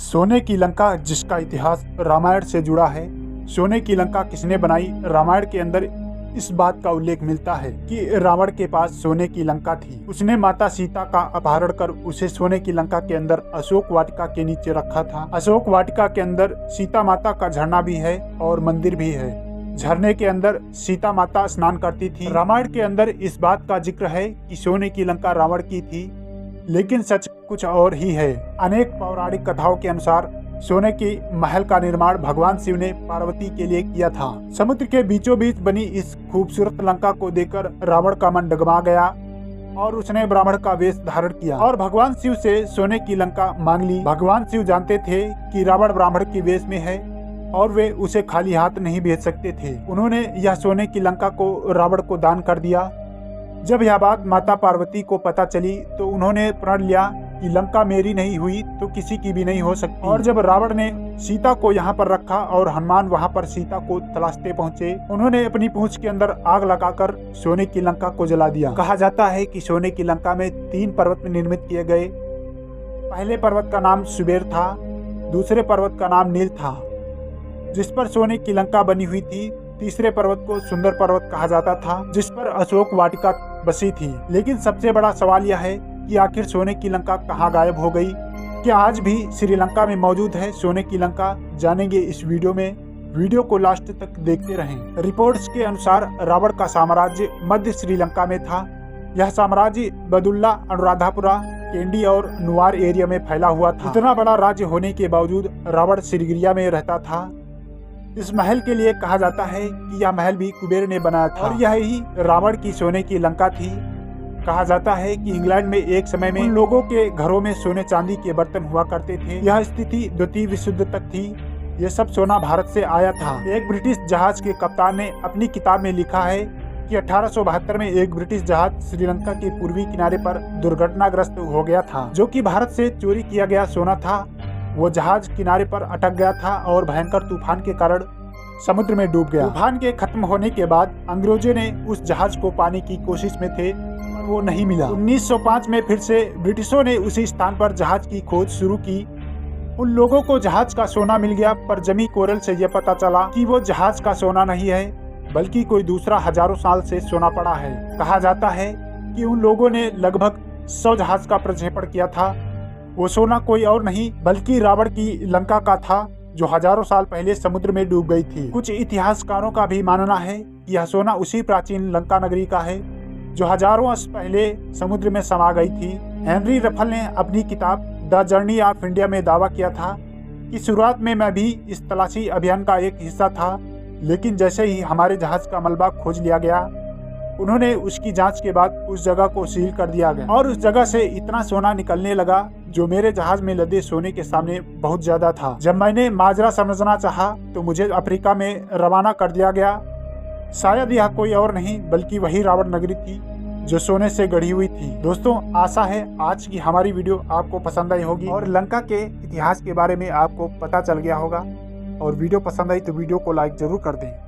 सोने की लंका जिसका इतिहास रामायण से जुड़ा है। सोने की लंका किसने बनाई? रामायण के अंदर इस बात का उल्लेख मिलता है कि रावण के पास सोने की लंका थी। उसने माता सीता का अपहरण कर उसे सोने की लंका के अंदर अशोक वाटिका के नीचे रखा था। अशोक वाटिका के अंदर सीता माता का झरना भी है और मंदिर भी है। झरने के अंदर सीता माता स्नान करती थी। रामायण के अंदर इस बात का जिक्र है कि सोने की लंका रावण की थी, लेकिन सच कुछ और ही है। अनेक पौराणिक कथाओं के अनुसार सोने की महल का निर्माण भगवान शिव ने पार्वती के लिए किया था। समुद्र के बीचों बीच बनी इस खूबसूरत लंका को देखकर रावण का मन डगमा गया और उसने ब्राह्मण का वेश धारण किया और भगवान शिव से सोने की लंका मांग ली। भगवान शिव जानते थे कि रावण ब्राह्मण के वेश में है और वे उसे खाली हाथ नहीं भेज सकते थे। उन्होंने यह सोने की लंका को रावण को दान कर दिया। जब यह बात माता पार्वती को पता चली तो उन्होंने प्रण लिया कि लंका मेरी नहीं हुई तो किसी की भी नहीं हो सकती। और जब रावण ने सीता को यहाँ पर रखा और हनुमान वहाँ पर सीता को तलाशते पहुँचे, उन्होंने अपनी पूंछ के अंदर आग लगाकर सोने की लंका को जला दिया। कहा जाता है कि सोने की लंका में 3 पर्वत निर्मित किए गए। पहले पर्वत का नाम सुबेर था, दूसरे पर्वत का नाम नील था जिस पर सोने की लंका बनी हुई थी। तीसरे पर्वत को सुंदर पर्वत कहा जाता था जिस पर अशोक वाटिका बसी थी। लेकिन सबसे बड़ा सवाल यह है कि आखिर सोने की लंका कहाँ गायब हो गई? क्या आज भी श्रीलंका में मौजूद है सोने की लंका? जानेंगे इस वीडियो में। वीडियो को लास्ट तक देखते रहें। रिपोर्ट्स के अनुसार रावण का साम्राज्य मध्य श्रीलंका में था। यह साम्राज्य बदुल्ला, अनुराधापुरा, केंडी और नुआर एरिया में फैला हुआ था। इतना बड़ा राज्य होने के बावजूद रावण श्रीगिरिया में रहता था। इस महल के लिए कहा जाता है कि यह महल भी कुबेर ने बनाया था और यह ही रावण की सोने की लंका थी। कहा जाता है कि इंग्लैंड में एक समय में उन लोगों के घरों में सोने चांदी के बर्तन हुआ करते थे। यह स्थिति द्वितीय विश्व युद्ध तक थी। यह सब सोना भारत से आया था। एक ब्रिटिश जहाज के कप्तान ने अपनी किताब में लिखा है कि 1872 में एक ब्रिटिश जहाज श्रीलंका के पूर्वी किनारे पर दुर्घटनाग्रस्त हो गया था। जो कि भारत से चोरी किया गया सोना था। वो जहाज किनारे पर अटक गया था और भयंकर तूफान के कारण समुद्र में डूब गया। तूफान के खत्म होने के बाद अंग्रेजों ने उस जहाज को पाने की कोशिश में थे पर वो नहीं मिला। 1905 में फिर से ब्रिटिशों ने उसी स्थान पर जहाज की खोज शुरू की। उन लोगों को जहाज का सोना मिल गया पर जमी कोरल से यह पता चला कि वो जहाज का सोना नहीं है बल्कि कोई दूसरा हजारों साल से सोना पड़ा है। कहा जाता है कि उन लोगों ने लगभग 100 जहाज का प्रक्षेपण किया था। वो सोना कोई और नहीं बल्कि रावण की लंका का था जो हजारों साल पहले समुद्र में डूब गई थी। कुछ इतिहासकारों का भी मानना है कि यह सोना उसी प्राचीन लंका नगरी का है जो हजारों वर्ष पहले समुद्र में समा गई थी। हेनरी रफल ने अपनी किताब द जर्नी ऑफ इंडिया में दावा किया था कि शुरुआत में मैं भी इस तलाशी अभियान का एक हिस्सा था, लेकिन जैसे ही हमारे जहाज का मलबा खोज लिया गया उन्होंने उसकी जांच के बाद उस जगह को सील कर दिया गया और उस जगह से इतना सोना निकलने लगा जो मेरे जहाज में लदे सोने के सामने बहुत ज्यादा था। जब मैंने माजरा समझना चाहा तो मुझे अफ्रीका में रवाना कर दिया गया। शायद यह कोई और नहीं बल्कि वही रावण नगरी थी जो सोने से गढ़ी हुई थी। दोस्तों, आशा है आज की हमारी वीडियो आपको पसंद आई होगी और लंका के इतिहास के बारे में आपको पता चल गया होगा। और वीडियो पसंद आई तो वीडियो को लाइक जरूर कर दें।